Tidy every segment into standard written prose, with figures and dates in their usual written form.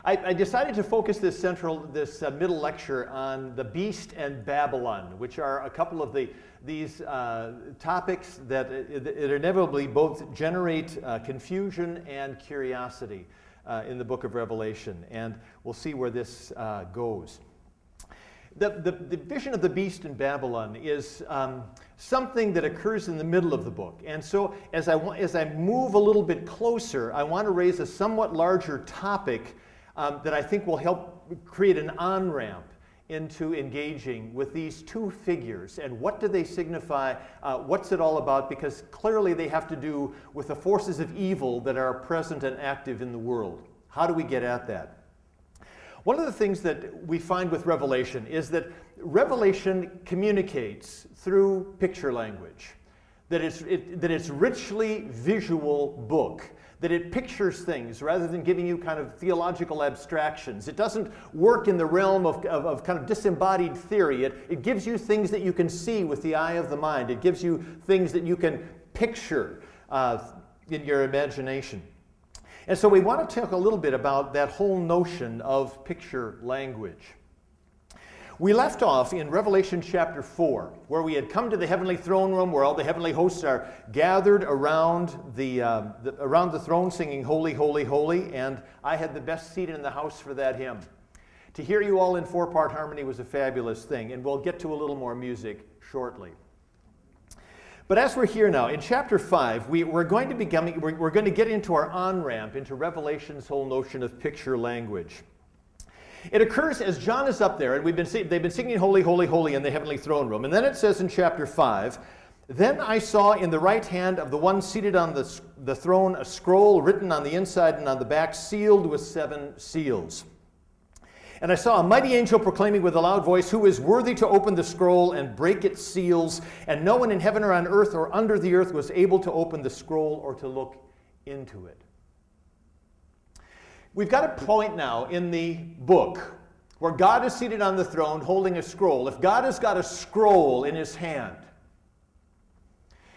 I decided to focus this middle lecture on the beast and Babylon, which are a couple of these topics that inevitably both generate confusion and curiosity in the book of Revelation, and we'll see where this goes. The vision of the beast in Babylon is something that occurs in the middle of the book. And so as I move a little bit closer, I want to raise a somewhat larger topic that I think will help create an on-ramp into engaging with these two figures. And what do they signify? What's it all about? Because clearly they have to do with the forces of evil that are present and active in the world. How do we get at that? One of the things that we find with Revelation is that Revelation communicates through picture language, that it's richly visual book, that it pictures things rather than giving you kind of theological abstractions. It doesn't work in the realm of kind of disembodied theory. It gives you things that you can see with the eye of the mind. It gives you things that you can picture in your imagination. And so we want to talk a little bit about that whole notion of picture language. We left off in Revelation chapter 4, where we had come to the heavenly throne room, where all the heavenly hosts are gathered around the throne singing, "Holy, holy, holy," and I had the best seat in the house for that hymn. To hear you all in four-part harmony was a fabulous thing, and we'll get to a little more music shortly. But as we're here now, in chapter 5, we're going to get into our on-ramp into Revelation's whole notion of picture language. It occurs as John is up there, and they've been singing "Holy, holy, holy" in the heavenly throne room. And then it says in chapter 5, "Then I saw in the right hand of the one seated on the throne a scroll written on the inside and on the back, sealed with 7 seals. And I saw a mighty angel proclaiming with a loud voice, 'Who is worthy to open the scroll and break its seals?' And no one in heaven or on earth or under the earth was able to open the scroll or to look into it." We've got a point now in the book where God is seated on the throne holding a scroll. If God has got a scroll in his hand,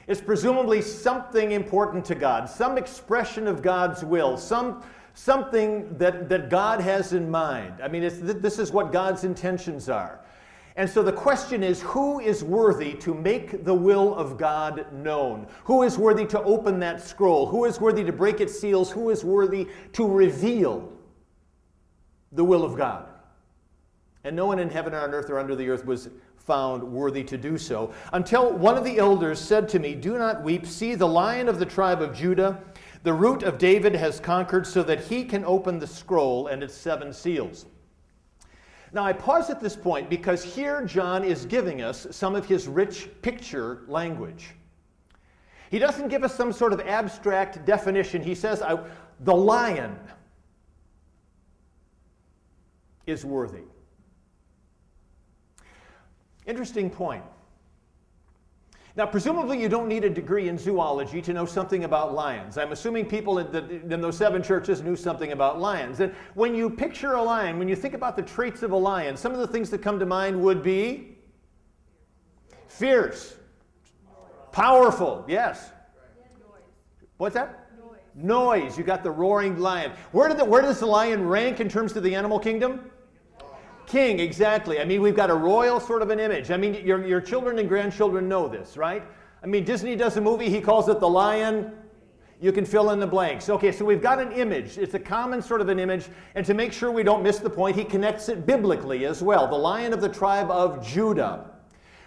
it's presumably something important to God, some expression of God's will, something that God has in mind. I mean, this is what God's intentions are. And so the question is, who is worthy to make the will of God known? Who is worthy to open that scroll? Who is worthy to break its seals? Who is worthy to reveal the will of God? And no one in heaven or on earth or under the earth was found worthy to do so, until one of the elders said to me, "Do not weep. See, the Lion of the tribe of Judah, the root of David, has conquered so that he can open the scroll and its 7 seals." Now I pause at this point because here John is giving us some of his rich picture language. He doesn't give us some sort of abstract definition. He says, the lion is worthy. Interesting point. Now, presumably you don't need a degree in zoology to know something about lions. I'm assuming people in those 7 churches knew something about lions. And when you picture a lion, when you think about the traits of a lion, some of the things that come to mind would be fierce, powerful, yes. What's that? Noise. You got the roaring lion. Where does the lion rank in terms of the animal kingdom? King, exactly. I mean, we've got a royal sort of an image. I mean, your children and grandchildren know this, right? I mean, Disney does a movie, he calls it The Lion. You can fill in the blanks. Okay, so we've got an image. It's a common sort of an image, and to make sure we don't miss the point, he connects it biblically as well. The Lion of the tribe of Judah.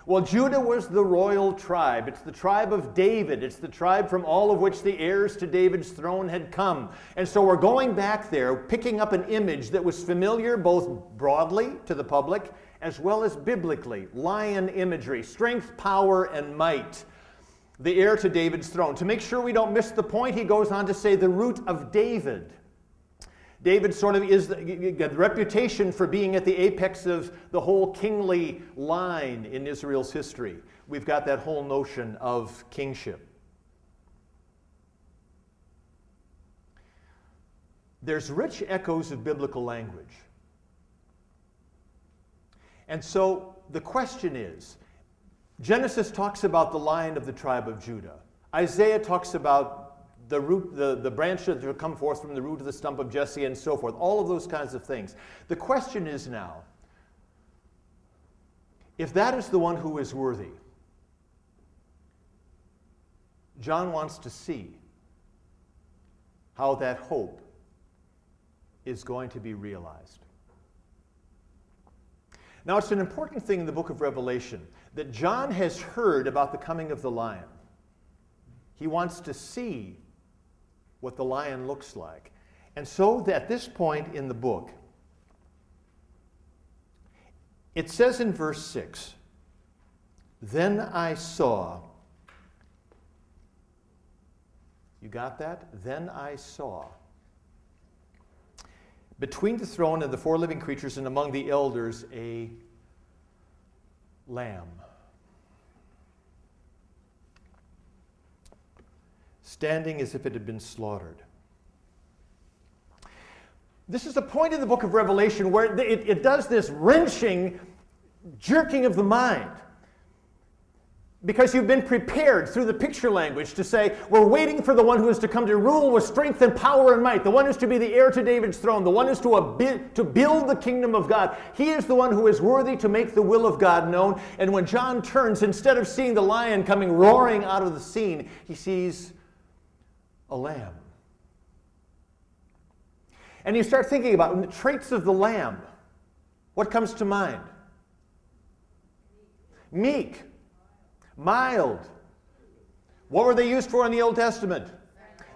Well, Judah was the royal tribe. It's the tribe of David. It's the tribe from all of which the heirs to David's throne had come. And so we're going back there, picking up an image that was familiar both broadly to the public as well as biblically. Lion imagery, strength, power, and might. The heir to David's throne. To make sure we don't miss the point, he goes on to say the root of David. David sort of is the reputation for being at the apex of the whole kingly line in Israel's history. We've got that whole notion of kingship. There's rich echoes of biblical language. And so the question is, Genesis talks about the Lion of the tribe of Judah. Isaiah talks about the root, the branch that will come forth from the root of the stump of Jesse, and so forth. All of those kinds of things. The question is now, if that is the one who is worthy, John wants to see how that hope is going to be realized. Now, it's an important thing in the book of Revelation that John has heard about the coming of the lion. He wants to see what the lion looks like. And so at this point in the book, it says in verse 6, "Then I saw," you got that? "Then I saw, between the throne and the four living creatures and among the elders, a lamb, standing as if it had been slaughtered." This is a point in the book of Revelation where it does this wrenching, jerking of the mind. Because you've been prepared through the picture language to say, we're waiting for the one who is to come to rule with strength and power and might, the one who's to be the heir to David's throne, the one who's to build the kingdom of God. He is the one who is worthy to make the will of God known. And when John turns, instead of seeing the lion coming roaring out of the scene, he sees a lamb. And you start thinking about the traits of the lamb. What comes to mind? Meek. Mild. What were they used for in the Old Testament?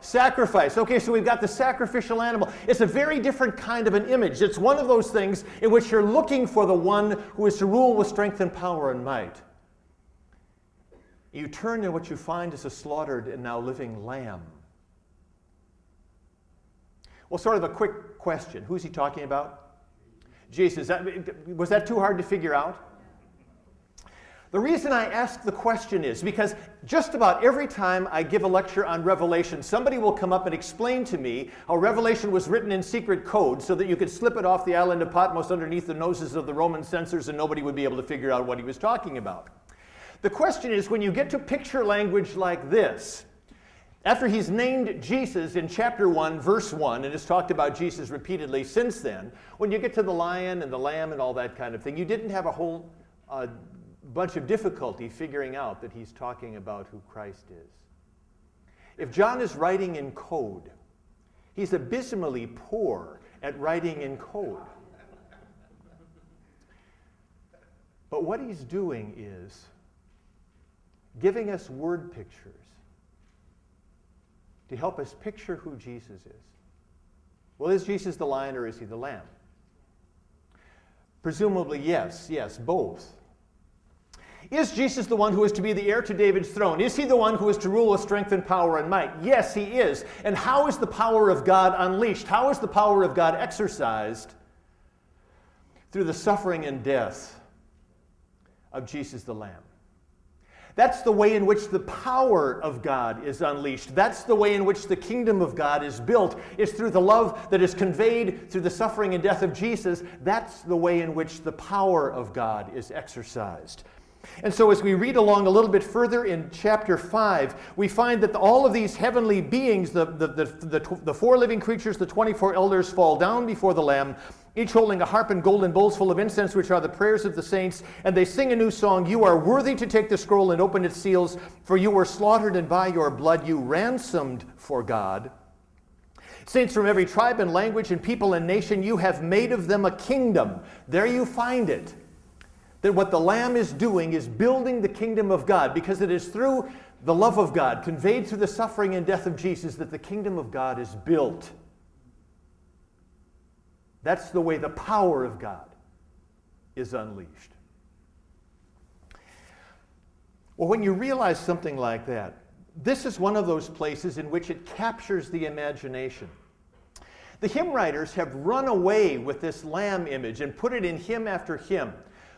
Sacrifice. Okay, so we've got the sacrificial animal. It's a very different kind of an image. It's one of those things in which you're looking for the one who is to rule with strength and power and might. You turn and what you find is a slaughtered and now living lamb. Well, sort of a quick question. Who's he talking about? Jesus. Was that too hard to figure out? The reason I ask the question is because just about every time I give a lecture on Revelation, somebody will come up and explain to me how Revelation was written in secret code so that you could slip it off the island of Patmos underneath the noses of the Roman censors and nobody would be able to figure out what he was talking about. The question is, when you get to picture language like this, after he's named Jesus in chapter 1, verse 1, and has talked about Jesus repeatedly since then, when you get to the lion and the lamb and all that kind of thing, you didn't have a whole bunch of difficulty figuring out that he's talking about who Christ is. If John is writing in code, he's abysmally poor at writing in code. But what he's doing is giving us word pictures to help us picture who Jesus is. Well, is Jesus the lion or is he the lamb? Presumably, yes, both. Is Jesus the one who is to be the heir to David's throne? Is he the one who is to rule with strength and power and might? Yes, he is. And how is the power of God unleashed? How is the power of God exercised? Through the suffering and death of Jesus the Lamb. That's the way in which the power of God is unleashed. That's the way in which the kingdom of God is built. It's through the love that is conveyed through the suffering and death of Jesus. That's the way in which the power of God is exercised. And so as we read along a little bit further in chapter 5, we find that all of these heavenly beings, the four living creatures, the 24 elders, fall down before the Lamb, each holding a harp and golden bowls full of incense, which are the prayers of the saints, and they sing a new song. You are worthy to take the scroll and open its seals, for you were slaughtered, and by your blood you ransomed for God saints from every tribe and language and people and nation. You have made of them a kingdom. There you find it. That what the Lamb is doing is building the kingdom of God, because it is through the love of God, conveyed through the suffering and death of Jesus, that the kingdom of God is built. That's the way the power of God is unleashed. Well, when you realize something like that, this is one of those places in which it captures the imagination. The hymn writers have run away with this lamb image and put it in hymn after hymn.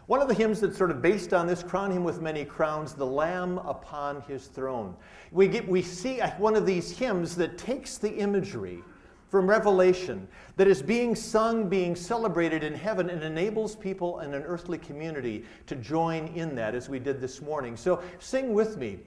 One of the hymns that's sort of based on this, Crown Him with Many Crowns, the Lamb upon His Throne. We see one of these hymns that takes the imagery from Revelation that is being sung, being celebrated in heaven, and enables people in an earthly community to join in that, as we did this morning. So sing with me.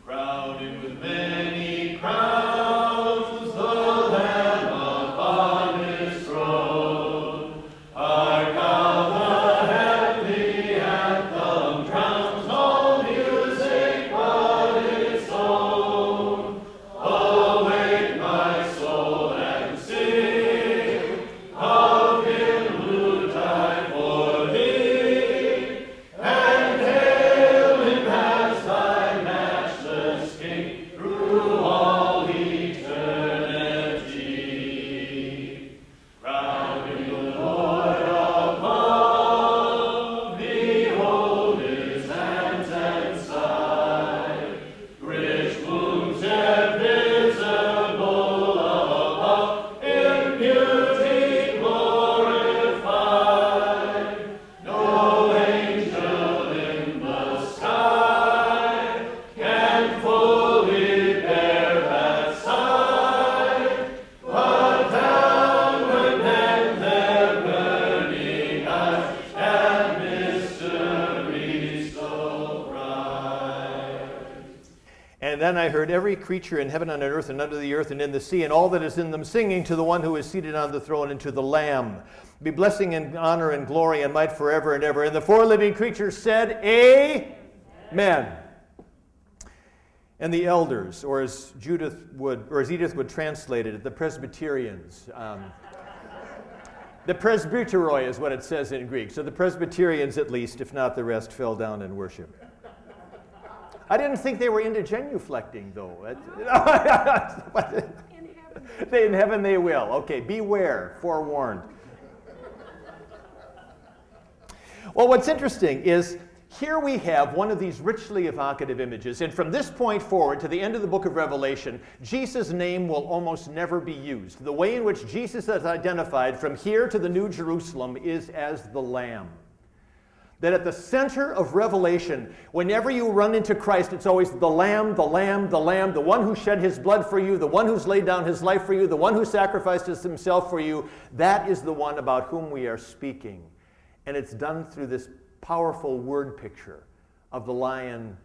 Crown him with many crowns, the Lamb upon his throne. Hark how the heavenly anthem drowns all music but its own. Awake my soul and sing of him who died for thee, and hail him as thy matchless King through all eternity. Crown him the Lord above, behold his hands and side, rich wounds yet visible above, in beauty glorified. No angel in the sky can fully bear that sight, but downward bend their burning eyes, and mysteries so bright. And then I heard every creature in heaven and on earth and under the earth and in the sea and all that is in them singing to the one who is seated on the throne and to the Lamb be blessing and honor and glory and might forever and ever. And the four living creatures said, Amen. And the elders, or as Edith would translate it, the Presbyterians. The presbyteroi is what it says in Greek. So the Presbyterians, at least, if not the rest, fell down in worship. I didn't think they were into genuflecting, though. In heaven they will. Okay, beware, forewarned. Well, what's interesting is here we have one of these richly evocative images, and from this point forward to the end of the book of Revelation, Jesus' name will almost never be used. The way in which Jesus is identified from here to the New Jerusalem is as the Lamb. That at the center of Revelation, whenever you run into Christ, it's always the Lamb, the Lamb, the Lamb, the one who shed his blood for you, the one who's laid down his life for you, the one who sacrificed himself for you. That is the one about whom we are speaking. And it's done through this powerful word picture of the lion's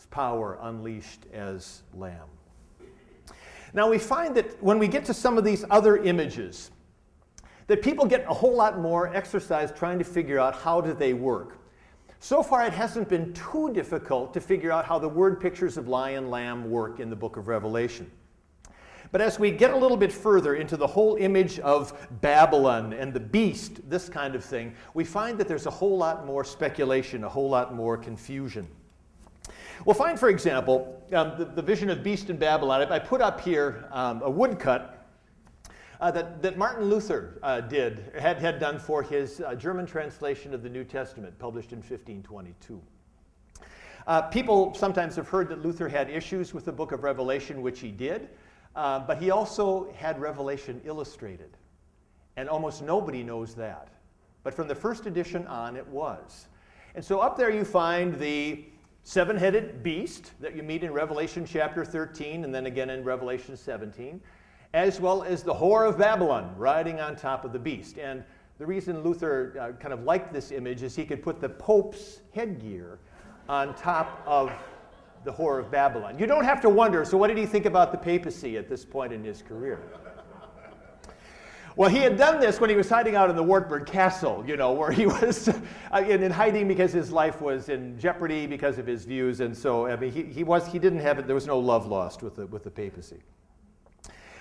power unleashed as lamb. Now we find that when we get to some of these other images, that people get a whole lot more exercise trying to figure out how do they work. So far it hasn't been too difficult to figure out how the word pictures of lion, lamb work in the book of Revelation. But as we get a little bit further into the whole image of Babylon and the beast, this kind of thing, we find that there's a whole lot more speculation, a whole lot more confusion. We'll find, for example, the vision of beast in Babylon. I put up here a woodcut that Martin Luther had done for his German translation of the New Testament, published in 1522. People sometimes have heard that Luther had issues with the book of Revelation, which he did. But he also had Revelation illustrated, and almost nobody knows that. But from the first edition on, it was. And so up there you find the seven-headed beast that you meet in Revelation chapter 13 and then again in Revelation 17, as well as the whore of Babylon riding on top of the beast. And the reason Luther kind of liked this image is he could put the Pope's headgear on top of the whore of Babylon. You don't have to wonder, so what did he think about the papacy at this point in his career? Well, he had done this when he was hiding out in the Wartburg Castle, where he was in hiding because his life was in jeopardy because of his views, and so he didn't have it. There was no love lost with the papacy.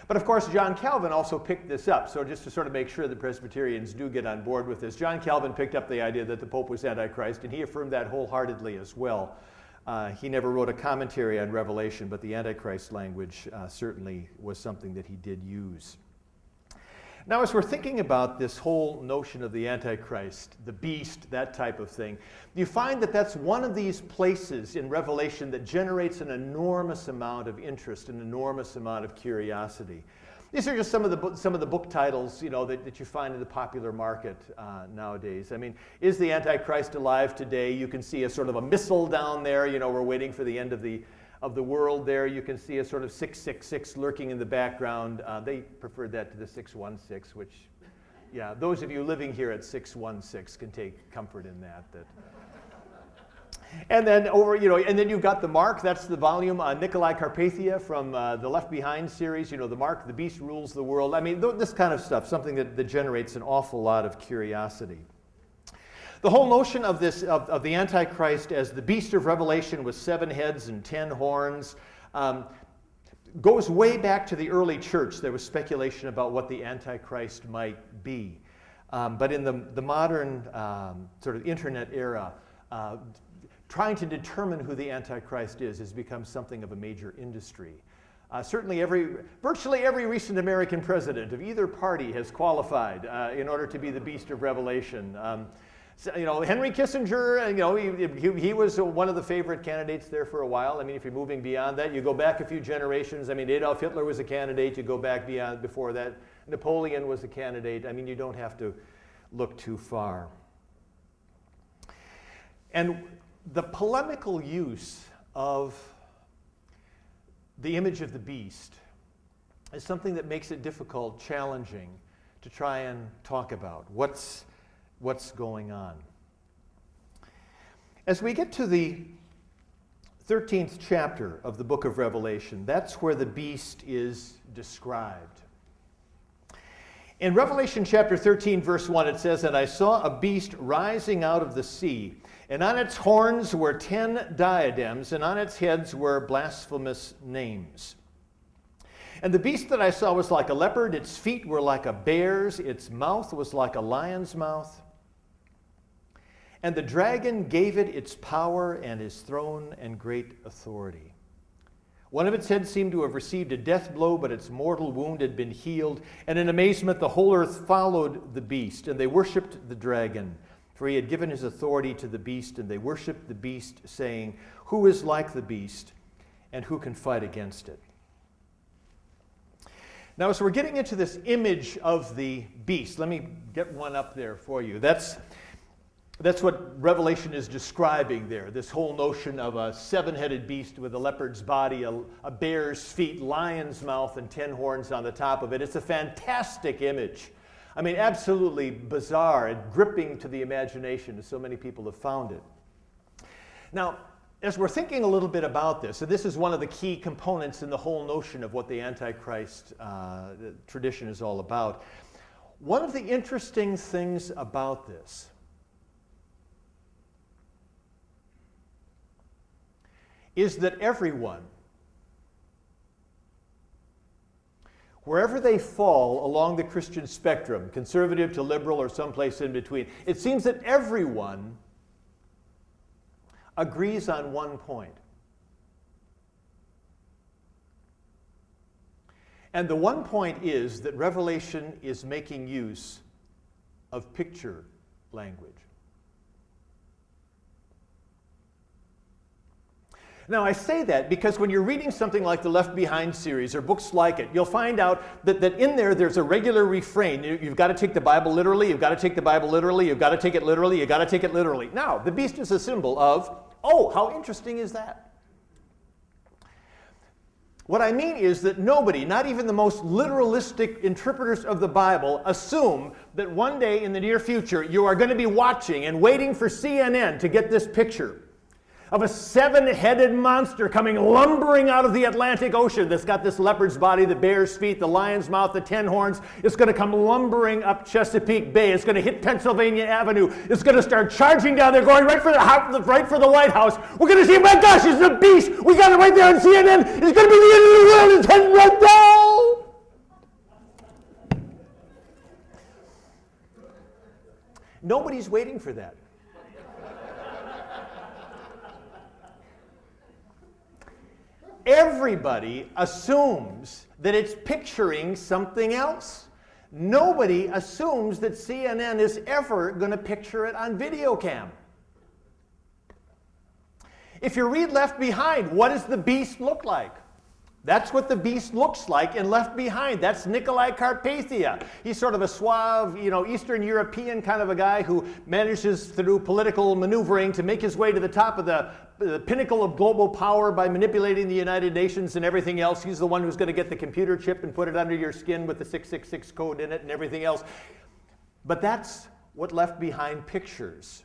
But of course, John Calvin also picked this up. So just to sort of make sure the Presbyterians do get on board with this, John Calvin picked up the idea that the Pope was Antichrist, and he affirmed that wholeheartedly as well. He never wrote a commentary on Revelation, but the Antichrist language certainly was something that he did use. Now, as we're thinking about this whole notion of the Antichrist, the beast, that type of thing, you find that that's one of these places in Revelation that generates an enormous amount of interest, an enormous amount of curiosity. These are just some of the book titles, that you find in the popular market nowadays. I mean, is the Antichrist alive today? You can see a sort of a missile down there. We're waiting for the end of the world there. You can see a sort of 666 lurking in the background. They preferred that to the 616, which, those of you living here at 616 can take comfort in that. And then and then you've got the Mark. That's the volume on Nikolai Carpathia from the Left Behind series. The Mark, the Beast Rules the World. I mean, this kind of stuff, something that generates an awful lot of curiosity. The whole notion of of the Antichrist as the beast of Revelation with 7 heads and 10 horns goes way back to the early church. There was speculation about what the Antichrist might be. But in the modern sort of internet era, trying to determine who the Antichrist is has become something of a major industry. Certainly virtually every recent American president of either party has qualified in order to be the beast of Revelation. Henry Kissinger, he was one of the favorite candidates there for a while. I mean, if you're moving beyond that, you go back a few generations. I mean, Adolf Hitler was a candidate. You go back before that, Napoleon was a candidate. I mean, you don't have to look too far. And the polemical use of the image of the beast is something that makes it difficult, challenging to try and talk about. What's going on? As we get to the 13th chapter of the book of Revelation, that's where the beast is described. In Revelation chapter 13, verse 1, it says, "And I saw a beast rising out of the sea, and on its horns were 10 diadems, and on its heads were blasphemous names. And the beast that I saw was like a leopard, its feet were like a bear's, its mouth was like a lion's mouth. And the dragon gave it its power and his throne and great authority. One of its heads seemed to have received a death blow, but its mortal wound had been healed. And in amazement, the whole earth followed the beast, and they worshipped the dragon, for he had given his authority to the beast, and they worshipped the beast, saying, 'Who is like the beast, and who can fight against it?'" Now, as we're getting into this image of the beast, let me get one up there for you. That's what Revelation is describing there, this whole notion of a 7-headed beast with a leopard's body, a bear's feet, lion's mouth, and 10 horns on the top of it. It's a fantastic image. I mean, absolutely bizarre and gripping to the imagination, as so many people have found it. Now, as we're thinking a little bit about this, and this is one of the key components in the whole notion of what the Antichrist tradition is all about, one of the interesting things about this is that everyone, wherever they fall along the Christian spectrum, conservative to liberal or someplace in between, it seems that everyone agrees on one point. And the one point is that Revelation is making use of picture language. Now, I say that because when you're reading something like the Left Behind series or books like it, you'll find out that in there's a regular refrain. You've got to take the Bible literally, you've got to take the Bible literally, you've got to take it literally, you've got to take it literally. Now, the beast is a symbol of, oh, how interesting is that? What I mean is that nobody, not even the most literalistic interpreters of the Bible, assume that one day in the near future you are going to be watching and waiting for CNN to get this picture of a 7-headed monster coming lumbering out of the Atlantic Ocean that's got this leopard's body, the bear's feet, the lion's mouth, the 10 horns. It's going to come lumbering up Chesapeake Bay. It's going to hit Pennsylvania Avenue. It's going to start charging down there, going right for the White House. We're going to see, my gosh, it's a beast. We got it right there on CNN. It's going to be the end of the world. It's heading right down. Nobody's waiting for that. Everybody assumes that it's picturing something else. Nobody assumes that CNN is ever going to picture it on video cam. If you read Left Behind, what does the beast look like? That's what the beast looks like in Left Behind. That's Nikolai Carpathia. He's sort of a suave, Eastern European kind of a guy who manages through political maneuvering to make his way to the top of the pinnacle of global power by manipulating the United Nations and everything else. He's the one who's going to get the computer chip and put it under your skin with the 666 code in it and everything else. But that's what Left Behind pictures.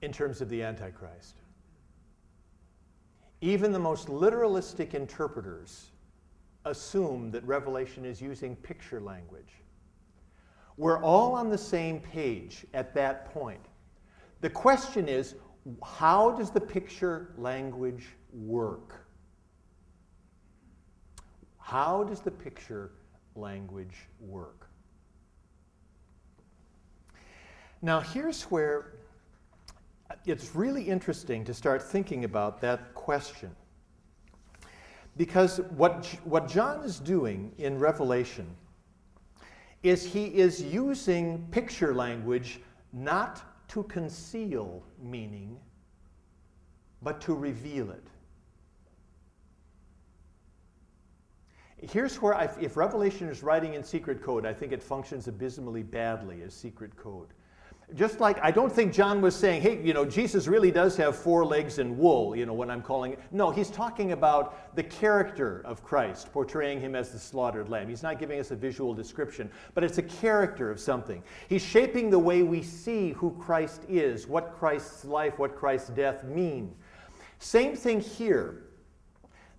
in terms of the Antichrist. Even the most literalistic interpreters assume that Revelation is using picture language. We're all on the same page at that point. The question is, how does the picture language work? How does the picture language work? Now, here's where it's really interesting to start thinking about that question. Because what John is doing in Revelation is he is using picture language not to conceal meaning, but to reveal it. Here's where, if Revelation is writing in secret code, I think it functions abysmally badly as secret code. Just like, I don't think John was saying, hey, Jesus really does have 4 legs and wool, when I'm calling it. No, he's talking about the character of Christ, portraying him as the slaughtered lamb. He's not giving us a visual description, but it's a character of something. He's shaping the way we see who Christ is, what Christ's life, what Christ's death mean. Same thing here.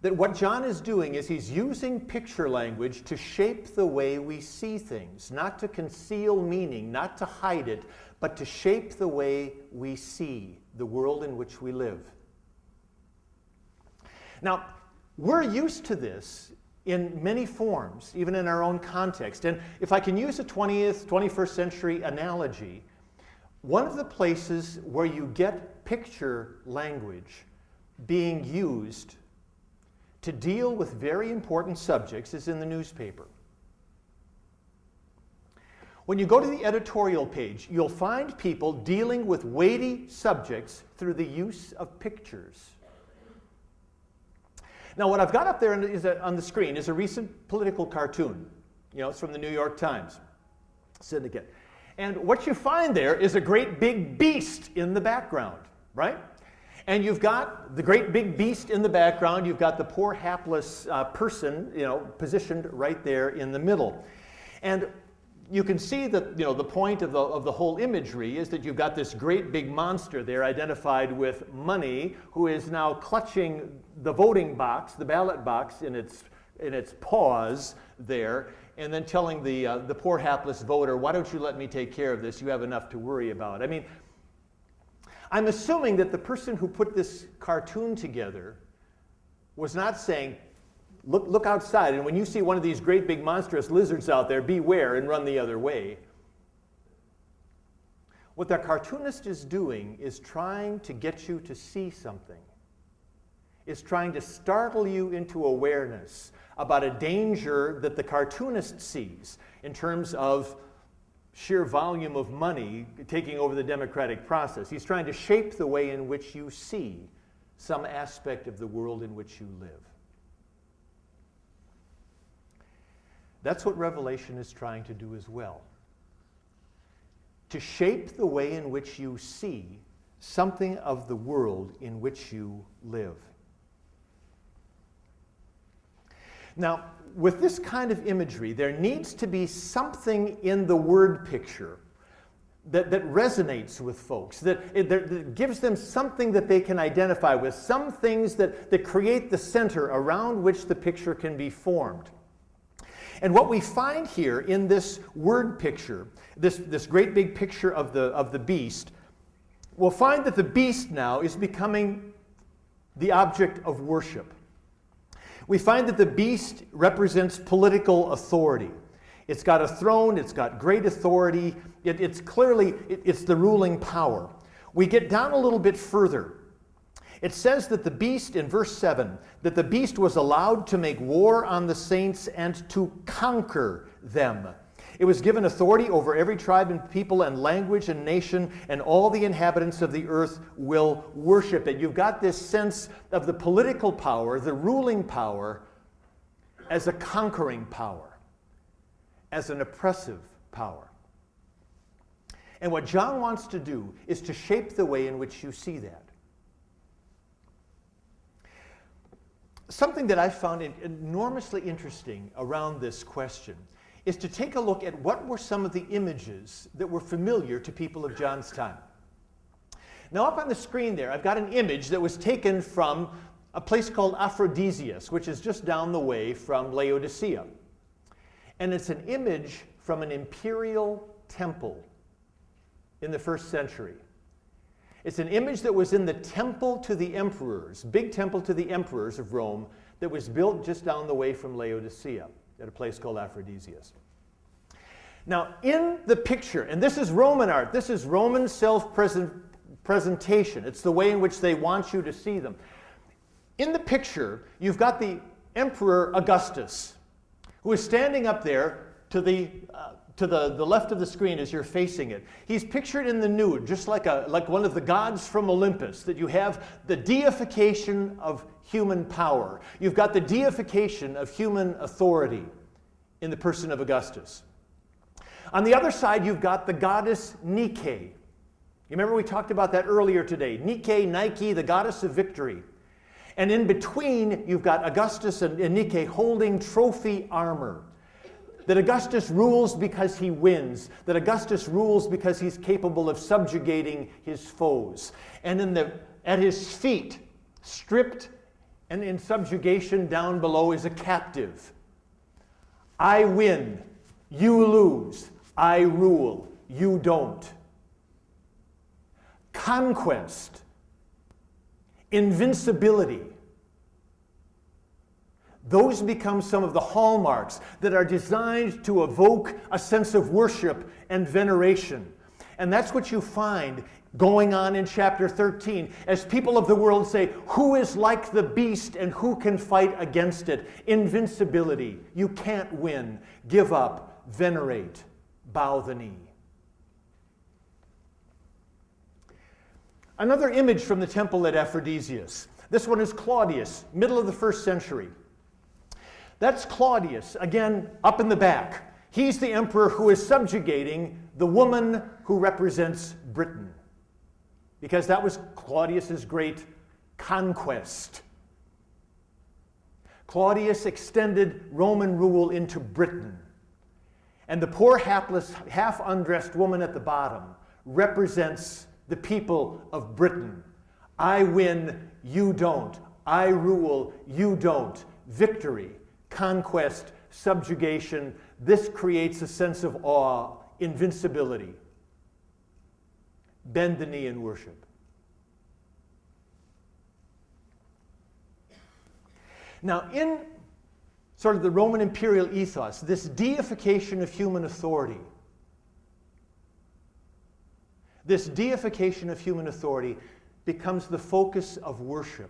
That what John is doing is he's using picture language to shape the way we see things, not to conceal meaning, not to hide it, but to shape the way we see the world in which we live. Now, we're used to this in many forms, even in our own context. And if I can use a 21st century analogy, one of the places where you get picture language being used to deal with very important subjects is in the newspaper. When you go to the editorial page, you'll find people dealing with weighty subjects through the use of pictures. Now, what I've got up there on the screen is a recent political cartoon. It's from the New York Times syndicate. And what you find there is a great big beast in the background, right? And you've got the great big beast in the background. You've got the poor hapless person, positioned right there in the middle. And you can see that, the point of the whole imagery is that you've got this great big monster there identified with money, who is now clutching the voting box, the ballot box in its paws there, and then telling the poor hapless voter, why don't you let me take care of this? You have enough to worry about. I mean, I'm assuming that the person who put this cartoon together was not saying, look outside, and when you see one of these great big monstrous lizards out there, beware and run the other way. What the cartoonist is doing is trying to get you to see something. It's trying to startle you into awareness about a danger that the cartoonist sees in terms of sheer volume of money taking over the democratic process. He's trying to shape the way in which you see some aspect of the world in which you live. That's what Revelation is trying to do as well. To shape the way in which you see something of the world in which you live. Now, with this kind of imagery, there needs to be something in the word picture that resonates with folks, that gives them something that they can identify with, some things that create the center around which the picture can be formed. And what we find here in this word picture, this great big picture of the beast, we'll find that the beast now is becoming the object of worship. We find that the beast represents political authority. It's got a throne, it's got great authority, it's clearly the ruling power. We get down a little bit further. It says that the beast, in verse 7, that the beast was allowed to make war on the saints and to conquer them. It was given authority over every tribe and people and language and nation, and all the inhabitants of the earth will worship it. You've got this sense of the political power, the ruling power, as a conquering power, as an oppressive power. And what John wants to do is to shape the way in which you see that. Something that I found enormously interesting around this question is to take a look at what were some of the images that were familiar to people of John's time. Now up on the screen there, I've got an image that was taken from a place called Aphrodisias, which is just down the way from Laodicea. And it's an image from an imperial temple in the 1st century. It's an image that was in the temple to the emperors, big temple to the emperors of Rome, that was built just down the way from Laodicea at a place called Aphrodisias. Now, in the picture, and this is Roman art, this is Roman self-presentation. It's the way in which they want you to see them. In the picture, you've got the Emperor Augustus, who is standing up there to the left of the screen as you're facing it. He's pictured in the nude, just like one of the gods from Olympus, that you have the deification of human power. You've got the deification of human authority in the person of Augustus. On the other side, you've got the goddess Nike. You remember we talked about that earlier today. Nike, the goddess of victory. And in between, you've got Augustus and Nike holding trophy armor. That Augustus rules because he wins. That Augustus rules because he's capable of subjugating his foes. And at his feet, stripped and in subjugation down below, is a captive. I win, you lose. I rule, you don't. Conquest, invincibility. Those become some of the hallmarks that are designed to evoke a sense of worship and veneration. And that's what you find going on in chapter 13 as people of the world say, who is like the beast and who can fight against it? Invincibility. You can't win. Give up. Venerate. Bow the knee. Another image from the temple at Aphrodisias. This one is Claudius, middle of the 1st century. That's Claudius, again, up in the back. He's the emperor who is subjugating the woman who represents Britain, because that was Claudius's great conquest. Claudius extended Roman rule into Britain. And the poor, hapless, half-undressed woman at the bottom represents the people of Britain. I win, you don't. I rule, you don't. Victory, conquest, subjugation. This creates a sense of awe, invincibility. Bend the knee in worship. Now, in sort of the Roman imperial ethos, this deification of human authority, becomes the focus of worship.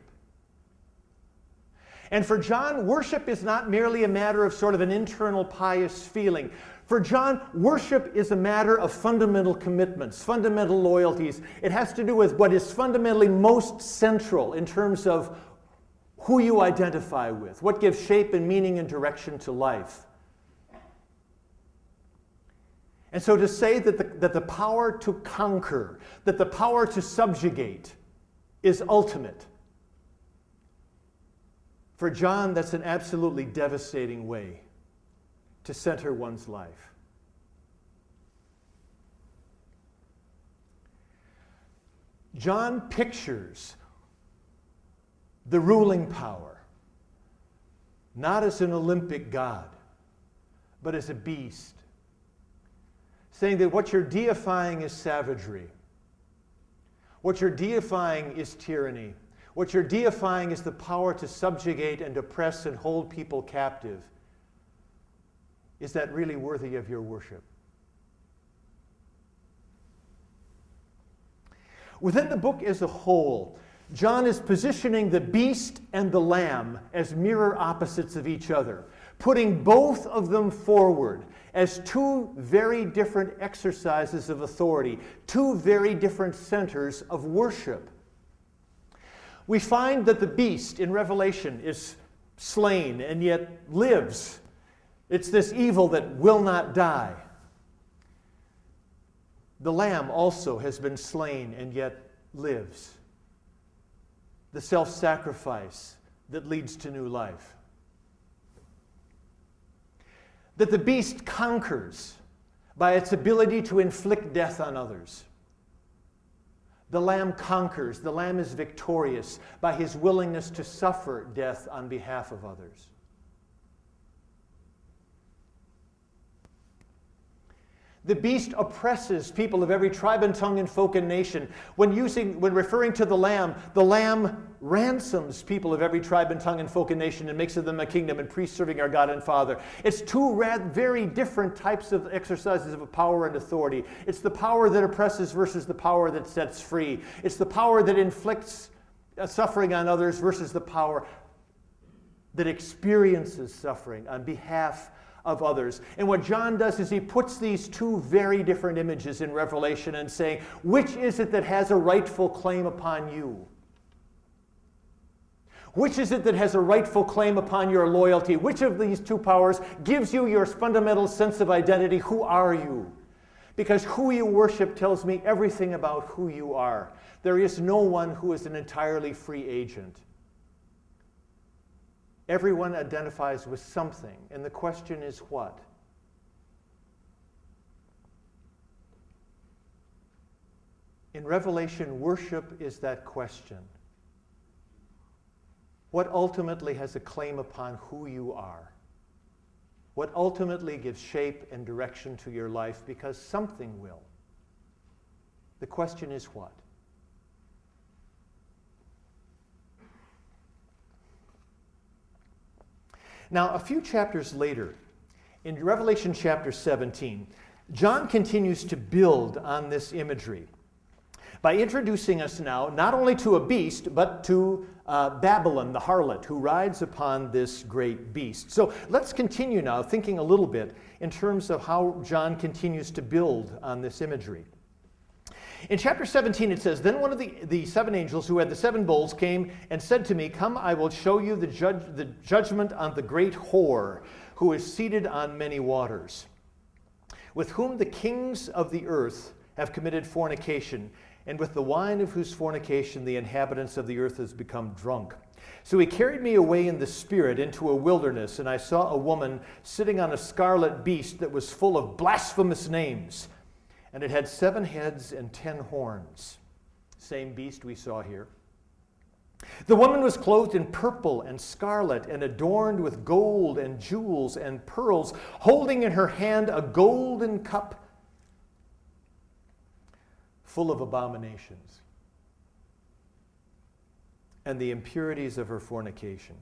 And for John, worship is not merely a matter of sort of an internal pious feeling. For John, worship is a matter of fundamental commitments, fundamental loyalties. It has to do with what is fundamentally most central in terms of who you identify with, what gives shape and meaning and direction to life. And so to say that the power to conquer, that the power to subjugate is ultimate, for John, that's an absolutely devastating way to center one's life. John pictures the ruling power not as an Olympic god, but as a beast, saying that what you're deifying is savagery. What you're deifying is tyranny. What you're deifying is the power to subjugate and oppress and hold people captive. Is that really worthy of your worship? Within the book as a whole, John is positioning the beast and the lamb as mirror opposites of each other, putting both of them forward as two very different exercises of authority, two very different centers of worship. We find that the beast in Revelation is slain and yet lives. It's this evil that will not die. The lamb also has been slain and yet lives. The self-sacrifice that leads to new life. That the beast conquers by its ability to inflict death on others. The Lamb conquers. The Lamb is victorious by his willingness to suffer death on behalf of others. The beast oppresses people of every tribe and tongue and folk and nation. When referring to the Lamb ransoms people of every tribe and tongue and folk and nation and makes of them a kingdom and priests serving our God and Father. It's two very different types of exercises of power and authority. It's the power that oppresses versus the power that sets free. It's the power that inflicts suffering on others versus the power that experiences suffering on behalf of others. And what John does is he puts these two very different images in Revelation and saying, which is it that has a rightful claim upon you? Which is it that has a rightful claim upon your loyalty? Which of these two powers gives you your fundamental sense of identity? Who are you? Because who you worship tells me everything about who you are. There is no one who is an entirely free agent. Everyone identifies with something, and the question is what? In Revelation, worship is that question. What ultimately has a claim upon who you are? What ultimately gives shape and direction to your life, because something will. The question is what? Now, a few chapters later, in Revelation chapter 17, John continues to build on this imagery by introducing us now not only to a beast, but to Babylon, the harlot, who rides upon this great beast. So let's continue now thinking a little bit in terms of how John continues to build on this imagery. In chapter 17 it says, "Then one of the seven angels who had the seven bowls came and said to me, 'Come, I will show you the judgment on the great whore, who is seated on many waters, with whom the kings of the earth have committed fornication, and with the wine of whose fornication the inhabitants of the earth has become drunk.' So he carried me away in the spirit into a wilderness, and I saw a woman sitting on a scarlet beast that was full of blasphemous names. And it had 7 heads and 10 horns. Same beast we saw here. The woman was clothed in purple and scarlet and adorned with gold and jewels and pearls, holding in her hand a golden cup full of abominations and the impurities of her fornication.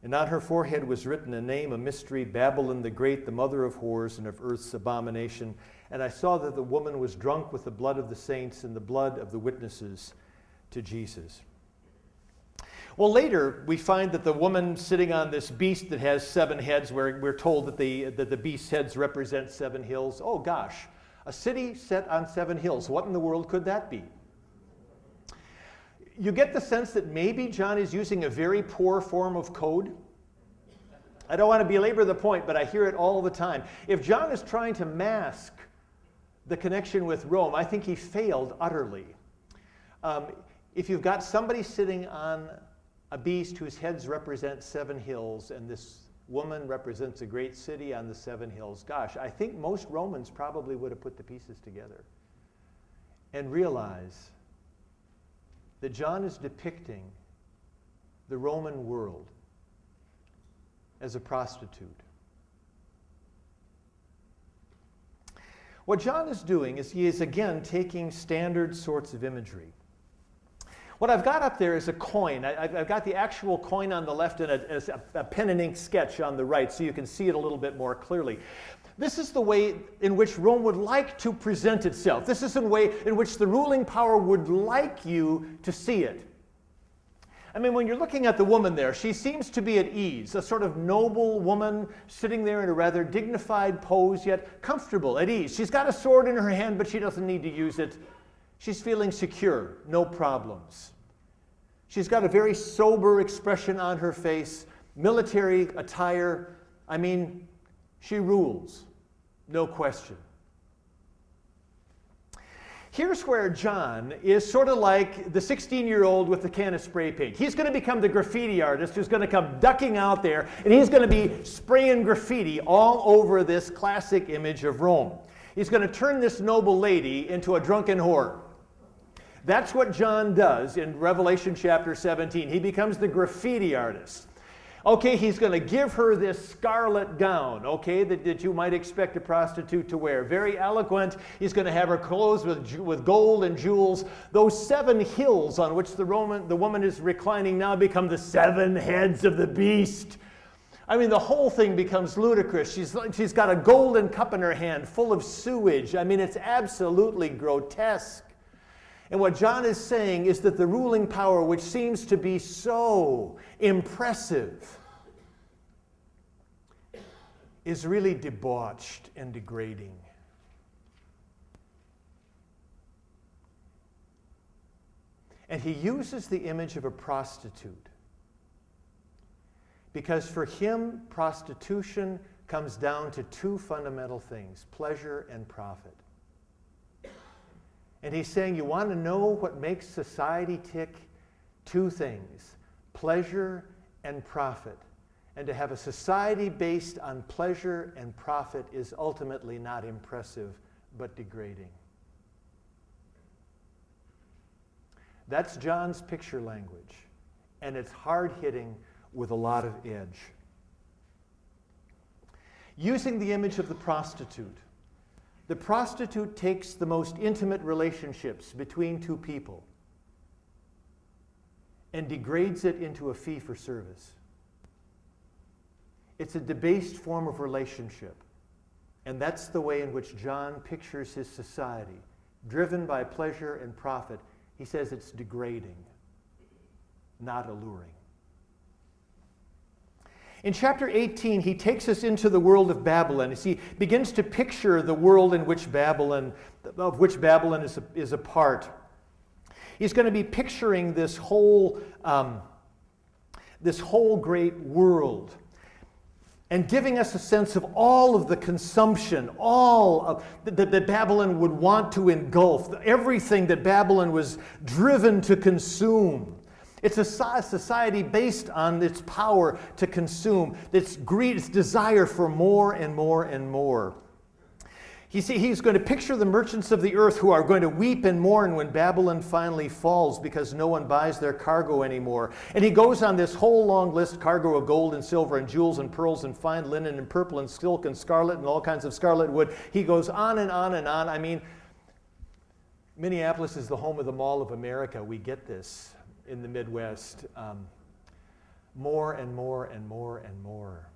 And on her forehead was written a name, a mystery, Babylon the Great, the mother of whores and of earth's abomination. And I saw that the woman was drunk with the blood of the saints and the blood of the witnesses to Jesus." Well, later we find that the woman sitting on this beast that has 7 heads, where we're told that the beast's heads represent 7 hills. Oh gosh, a city set on 7 hills. What in the world could that be? You get the sense that maybe John is using a very poor form of code. I don't want to belabor the point, but I hear it all the time. If John is trying to mask the connection with Rome, I think he failed utterly. If you've got somebody sitting on a beast whose heads represent 7 hills, and this woman represents a great city on the 7 hills, gosh, I think most Romans probably would have put the pieces together and realize that John is depicting the Roman world as a prostitute. What John is doing is he is again taking standard sorts of imagery. What I've got up there is a coin. I've got the actual coin on the left and a pen and ink sketch on the right, so you can see it a little bit more clearly. This is the way in which Rome would like to present itself. This is the way in which the ruling power would like you to see it. I mean, when you're looking at the woman there, she seems to be at ease, a sort of noble woman sitting there in a rather dignified pose, yet comfortable, at ease. She's got a sword in her hand, but she doesn't need to use it. She's feeling secure, no problems. She's got a very sober expression on her face, military attire. I mean, she rules, no question. Here's where John is sort of like the 16-year-old with the can of spray paint. He's going to become the graffiti artist who's going to come ducking out there, and he's going to be spraying graffiti all over this classic image of Rome. He's going to turn this noble lady into a drunken whore. That's what John does in Revelation chapter 17. He becomes the graffiti artist. Okay, he's going to give her this scarlet gown, okay, that you might expect a prostitute to wear. Very eloquent. He's going to have her clothes with gold and jewels. Those 7 hills on which the woman is reclining now become the 7 heads of the beast. I mean, the whole thing becomes ludicrous. She's got a golden cup in her hand full of sewage. I mean, it's absolutely grotesque. And what John is saying is that the ruling power, which seems to be so impressive, is really debauched and degrading. And he uses the image of a prostitute because for him, prostitution comes down to 2 fundamental things: pleasure and profit. And he's saying, you want to know what makes society tick? 2 things: pleasure and profit. And to have a society based on pleasure and profit is ultimately not impressive, but degrading. That's John's picture language, and it's hard-hitting with a lot of edge. Using the image of the prostitute takes the most intimate relationships between 2 people and degrades it into a fee for service. It's a debased form of relationship, and that's the way in which John pictures his society, driven by pleasure and profit. He says it's degrading, not alluring. In chapter 18, he takes us into the world of Babylon as he begins to picture the world of which Babylon is a part. He's going to be picturing this whole great world and giving us a sense of all of the consumption, all of that Babylon would want to engulf, everything that Babylon was driven to consume. It's a society based on its power to consume, its greed, its desire for more and more and more. He's going to picture the merchants of the earth who are going to weep and mourn when Babylon finally falls because no one buys their cargo anymore. And he goes on this whole long list: cargo of gold and silver and jewels and pearls and fine linen and purple and silk and scarlet and all kinds of scarlet wood. He goes on and on and on. I mean, Minneapolis is the home of the Mall of America. We get this in the Midwest. More and more and more and more.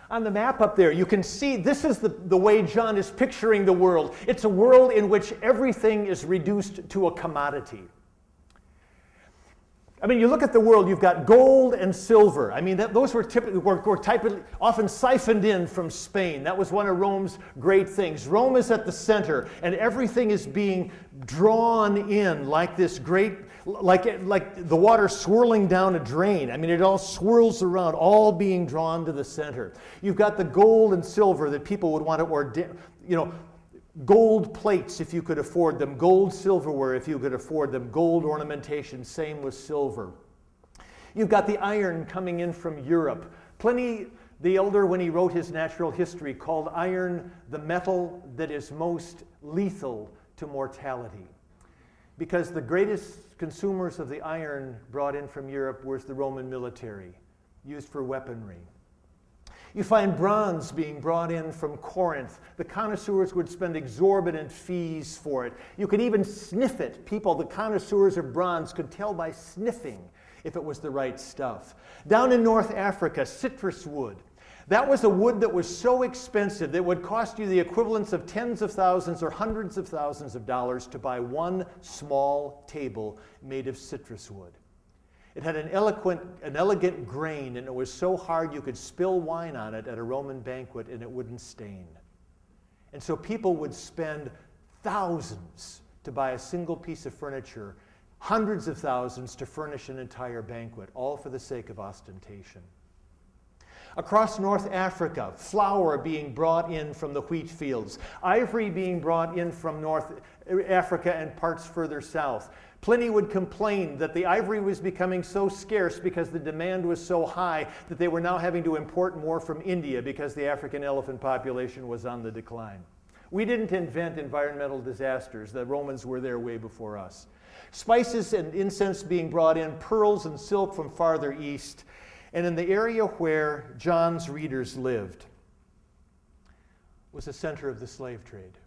On the map up there, you can see this is the way John is picturing the world. It's a world in which everything is reduced to a commodity. I mean, you look at the world, you've got gold and silver. I mean, those were often siphoned in from Spain. That was one of Rome's great things. Rome is at the center, and everything is being drawn in like this great, like the water swirling down a drain. I mean, it all swirls around, all being drawn to the center. You've got the gold and silver that people would want to gold plates if you could afford them, gold silverware if you could afford them, gold ornamentation, same with silver. You've got the iron coming in from Europe. Pliny the Elder, when he wrote his natural history, called iron the metal that is most lethal to mortality. Because the greatest consumers of the iron brought in from Europe was the Roman military, used for weaponry. You find bronze being brought in from Corinth. The connoisseurs would spend exorbitant fees for it. You could even sniff it. The connoisseurs of bronze could tell by sniffing if it was the right stuff. Down in North Africa, citrus wood. That was a wood that was so expensive that it would cost you the equivalence of tens of thousands or hundreds of thousands of dollars to buy one small table made of citrus wood. It had an elegant grain, and it was so hard you could spill wine on it at a Roman banquet and it wouldn't stain. And so people would spend thousands to buy a single piece of furniture, hundreds of thousands to furnish an entire banquet, all for the sake of ostentation. Across North Africa, flour being brought in from the wheat fields, ivory being brought in from North Africa and parts further south. Pliny would complain that the ivory was becoming so scarce because the demand was so high that they were now having to import more from India because the African elephant population was on the decline. We didn't invent environmental disasters. The Romans were there way before us. Spices and incense being brought in, pearls and silk from farther east, and in the area where John's readers lived was the center of the slave trade.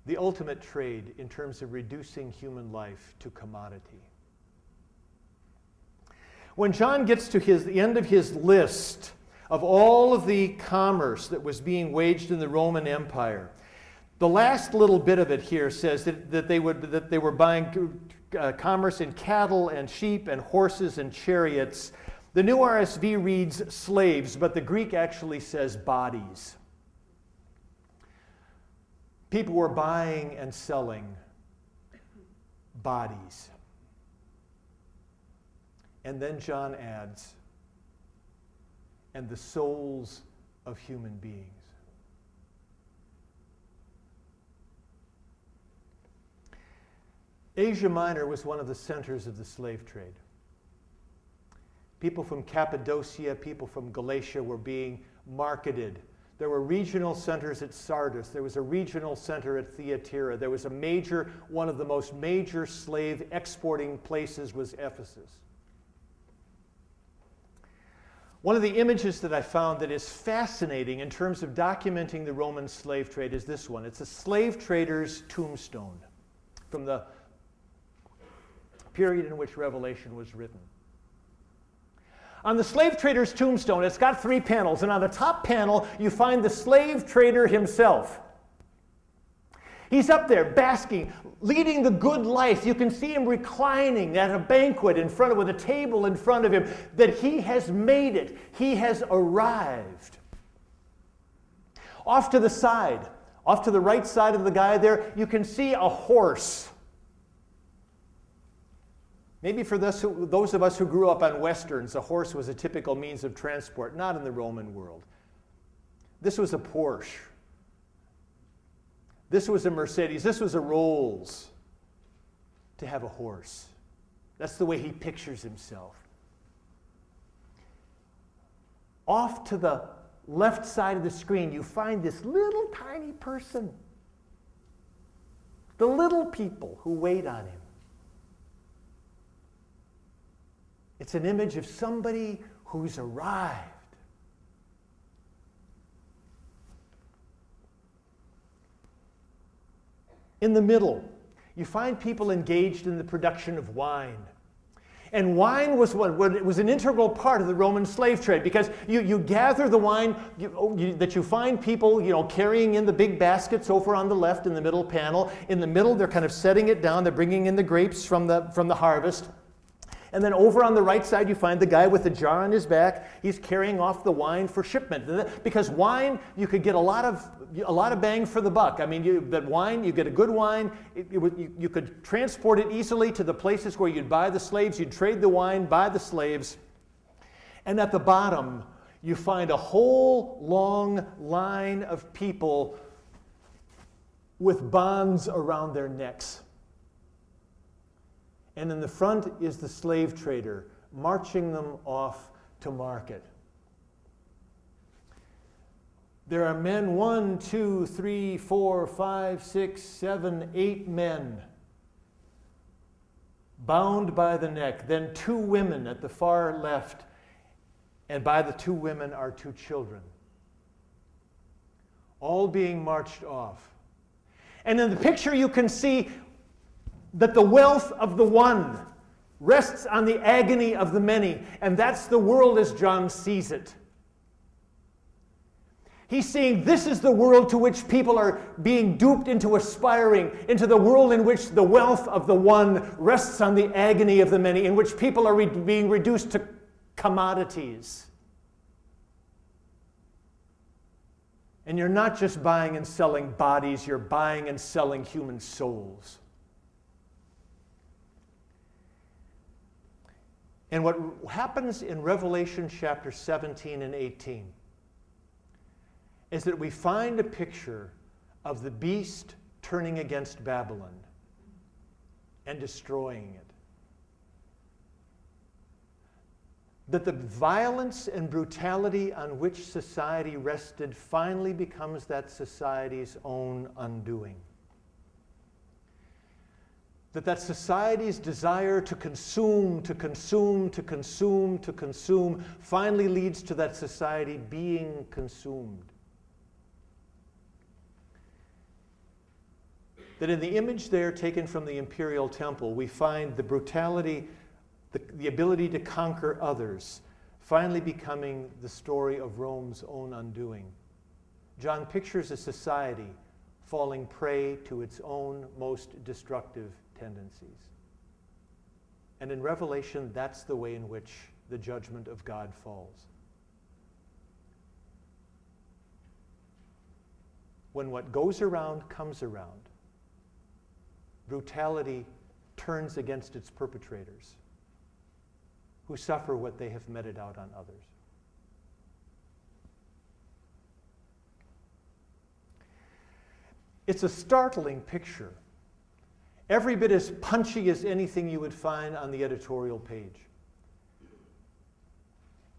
The ultimate trade in terms of reducing human life to commodity. When John gets to the end of his list of all of the commerce that was being waged in the Roman Empire, the last little bit of it here says that they were buying commerce in cattle and sheep and horses and chariots. The New RSV reads slaves, but the Greek actually says bodies. People were buying and selling bodies. And then John adds, and the souls of human beings. Asia Minor was one of the centers of the slave trade. People from Cappadocia, people from Galatia were being marketed. There were regional centers at Sardis. There was a regional center at Thyatira. There was one of the most major slave exporting places was Ephesus. One of the images that I found that is fascinating in terms of documenting the Roman slave trade is this one. It's a slave trader's tombstone from the period in which Revelation was written. On the slave trader's tombstone, it's got 3 panels, and on the top panel, you find the slave trader himself. He's up there basking, leading the good life. You can see him reclining at a banquet with a table in front of him, that he has made it. He has arrived. Off to the side, off to the right side of the guy there, you can see a horse. Maybe for those of us who grew up on Westerns, a horse was a typical means of transport, not in the Roman world. This was a Porsche. This was a Mercedes. This was a Rolls. To have a horse. That's the way he pictures himself. Off to the left side of the screen, you find this little tiny person. The little people who wait on him. It's an image of somebody who's arrived. In the middle, you find people engaged in the production of wine. And wine was an integral part of the Roman slave trade, because you gather the wine that you find people carrying in the big baskets over on the left in the middle panel. In the middle, they're kind of setting it down. They're bringing in the grapes from the harvest. And then over on the right side, you find the guy with the jar on his back. He's carrying off the wine for shipment. Because wine, you could get a lot of bang for the buck. I mean, you get a good wine. You could transport it easily to the places where you'd buy the slaves. You'd trade the wine, buy the slaves. And at the bottom, you find a whole long line of people with bonds around their necks. And in the front is the slave trader, marching them off to market. There are men, 1, 2, 3, 4, 5, 6, 7, 8 men, bound by the neck. Then 2 women at the far left, and by the 2 women are 2 children, all being marched off. And in the picture you can see that the wealth of the one rests on the agony of the many, and that's the world as John sees it. He's seeing this is the world to which people are being duped into aspiring, into the world in which the wealth of the one rests on the agony of the many, in which people are being reduced to commodities. And you're not just buying and selling bodies, you're buying and selling human souls. And what happens in Revelation chapter 17 and 18 is that we find a picture of the beast turning against Babylon and destroying it. that the violence and brutality on which society rested finally becomes that society's own undoing. That society's desire to consume, to consume, to consume, to consume finally leads to that society being consumed. That in the image there taken from the imperial temple, we find the brutality, the ability to conquer others, finally becoming the story of Rome's own undoing. John pictures a society falling prey to its own most destructive tendencies. And in Revelation, that's the way in which the judgment of God falls. When what goes around comes around, brutality turns against its perpetrators, who suffer what they have meted out on others. It's a startling picture, every bit as punchy as anything you would find on the editorial page.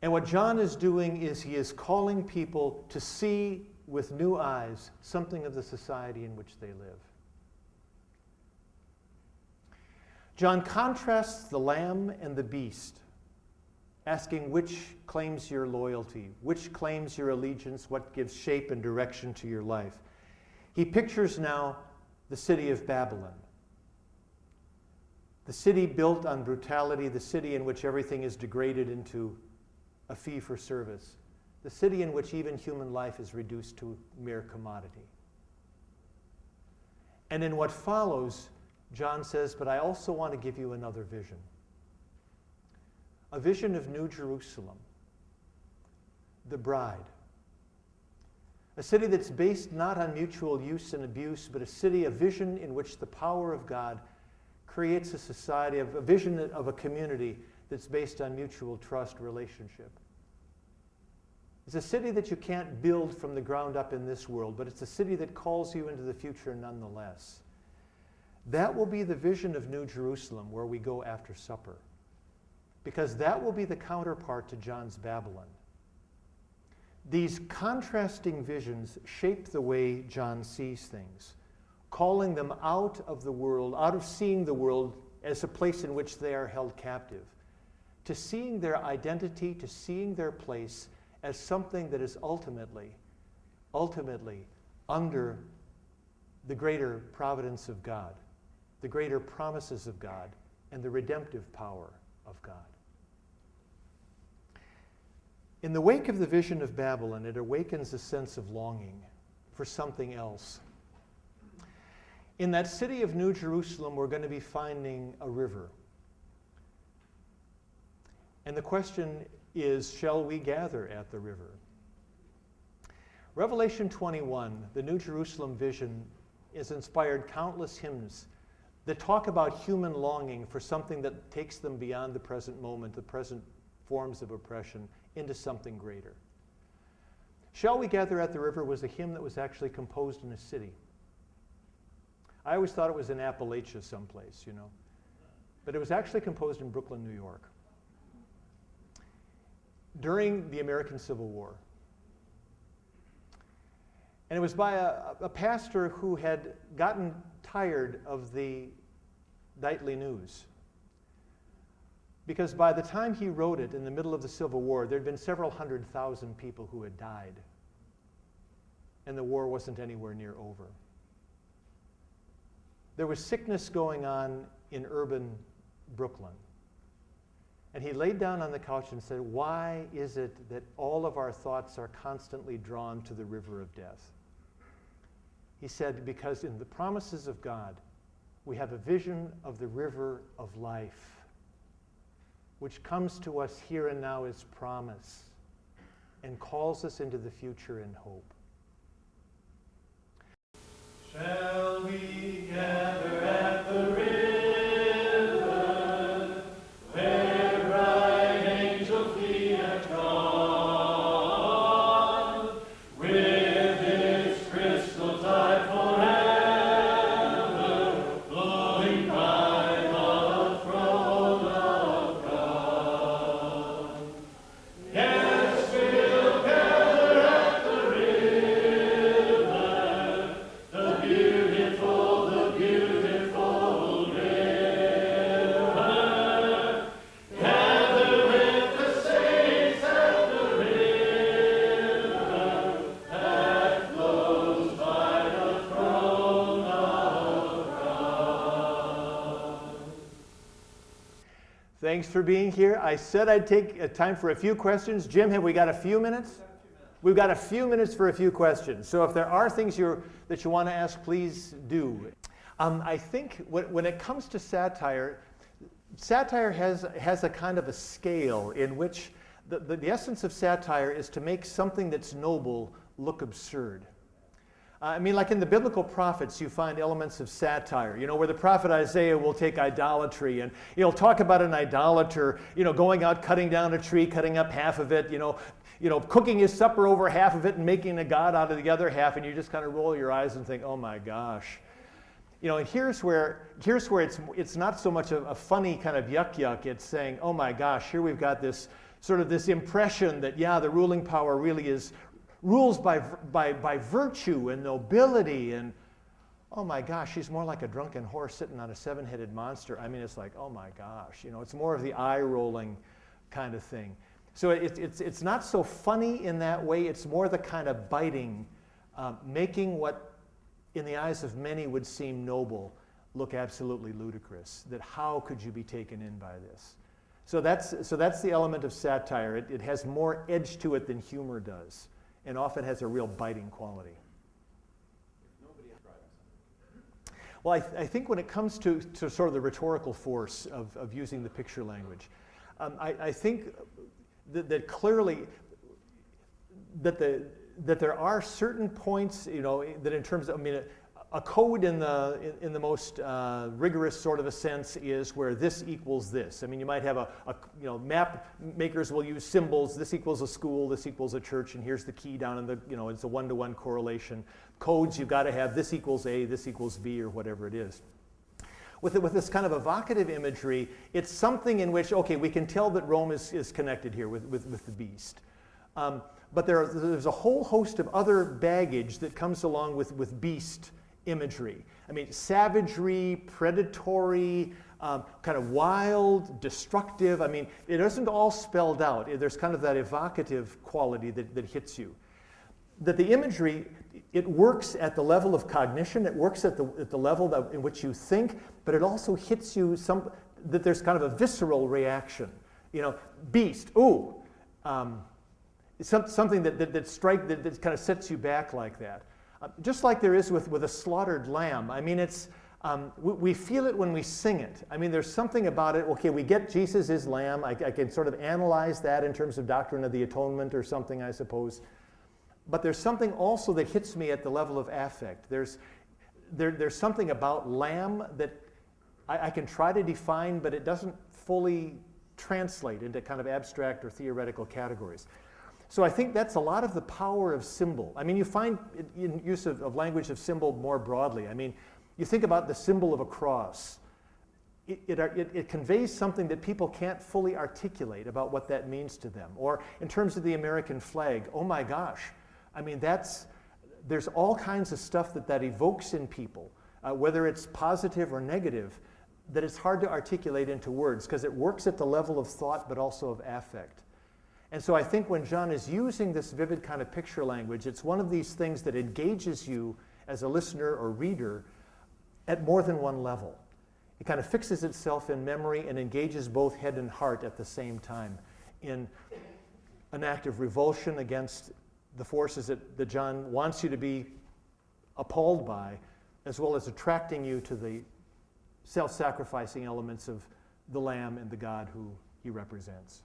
And what John is doing is he is calling people to see with new eyes something of the society in which they live. John contrasts the lamb and the beast, asking which claims your loyalty, which claims your allegiance, what gives shape and direction to your life. He pictures now the city of Babylon, the city built on brutality, the city in which everything is degraded into a fee for service, the city in which even human life is reduced to mere commodity. And in what follows, John says, but I also want to give you another vision. A vision of New Jerusalem, the bride. A city that's based not on mutual use and abuse, but a vision in which the power of God creates a society, a vision of a community that's based on mutual trust relationship. It's a city that you can't build from the ground up in this world, but it's a city that calls you into the future nonetheless. That will be the vision of New Jerusalem, where we go after supper, because that will be the counterpart to John's Babylon. These contrasting visions shape the way John sees things, calling them out of the world, out of seeing the world as a place in which they are held captive, to seeing their identity, to seeing their place as something that is ultimately under the greater providence of God, the greater promises of God, and the redemptive power of God. In the wake of the vision of Babylon, it awakens a sense of longing for something else. In that city of New Jerusalem, we're going to be finding a river. And the question is, shall we gather at the river? Revelation 21, the New Jerusalem vision, has inspired countless hymns that talk about human longing for something that takes them beyond the present moment, the present forms of oppression, into something greater. Shall We Gather at the River was a hymn that was actually composed in a city. I always thought it was in Appalachia someplace, but it was actually composed in Brooklyn, New York, during the American Civil War. And it was by a pastor who had gotten tired of the nightly news. Because by the time he wrote it in the middle of the Civil War, there had been several 100,000 people who had died. And the war wasn't anywhere near over. There was sickness going on in urban Brooklyn. And he laid down on the couch and said, why is it that all of our thoughts are constantly drawn to the river of death? He said, because in the promises of God, we have a vision of the river of life, which comes to us here and now as promise and calls us into the future in hope. Shall we gather at the river, where bright angels be at dawn, with its crystal tide forever, flowing by the throne of God? Thanks for being here. I said I'd take time for a few questions. Jim, have we got a few minutes? We've got a few minutes for a few questions. So if there are things that you want to ask, please do. I think when it comes to satire has a kind of a scale in which the essence of satire is to make something that's noble look absurd. I mean, like in the biblical prophets, you find elements of satire, where the prophet Isaiah will take idolatry and he'll talk about an idolater, going out, cutting down a tree, cutting up half of it, cooking his supper over half of it and making a god out of the other half, and you just kind of roll your eyes and think, oh my gosh. And here's where it's not so much a funny kind of yuck, it's saying, oh my gosh, here we've got this sort of this impression that, the ruling power really rules by virtue and nobility, and oh my gosh, she's more like a drunken horse sitting on a seven-headed monster. I mean, it's like, oh my gosh, it's more of the eye-rolling kind of thing. So it's not so funny in that way, it's more the kind of biting, making what in the eyes of many would seem noble look absolutely ludicrous, that how could you be taken in by this? So that's the element of satire. It has more edge to it than humor does, and often has a real biting quality. Well, I think when it comes to sort of the rhetorical force of using the picture language, I think that clearly that there are certain points, that in terms of, a code in the most rigorous sort of a sense is where this equals this. I mean, you might have map makers will use symbols. This equals a school. This equals a church. And here's the key down in the it's a one-to-one correlation. Codes, you've got to have this equals A, this equals B, or whatever it is. With this kind of evocative imagery, it's something in which we can tell that Rome is connected here with the beast. But there's a whole host of other baggage that comes along with beast imagery. I mean, savagery, predatory, kind of wild, destructive. I mean, it isn't all spelled out. There's kind of that evocative quality that hits you. That the imagery, it works at the level of cognition, it works at the level in which you think, but it also hits you that there's kind of a visceral reaction. Beast, ooh. Something that kind of sets you back like that. Just like there is with a slaughtered lamb. I mean, we feel it when we sing it. I mean, there's something about it. Okay, we get Jesus is lamb. I can sort of analyze that in terms of doctrine of the atonement or something, I suppose. But there's something also that hits me at the level of affect. There's something about lamb that I can try to define, but it doesn't fully translate into kind of abstract or theoretical categories. So I think that's a lot of the power of symbol. I mean, you find in use of language of symbol more broadly. I mean, you think about the symbol of a cross. It conveys something that people can't fully articulate about what that means to them. Or in terms of the American flag, oh my gosh. I mean, there's all kinds of stuff that evokes in people, whether it's positive or negative, that it's hard to articulate into words because it works at the level of thought but also of affect. And so I think when John is using this vivid kind of picture language, it's one of these things that engages you as a listener or reader at more than one level. It kind of fixes itself in memory and engages both head and heart at the same time in an act of revulsion against the forces that John wants you to be appalled by, as well as attracting you to the self-sacrificing elements of the Lamb and the God who he represents.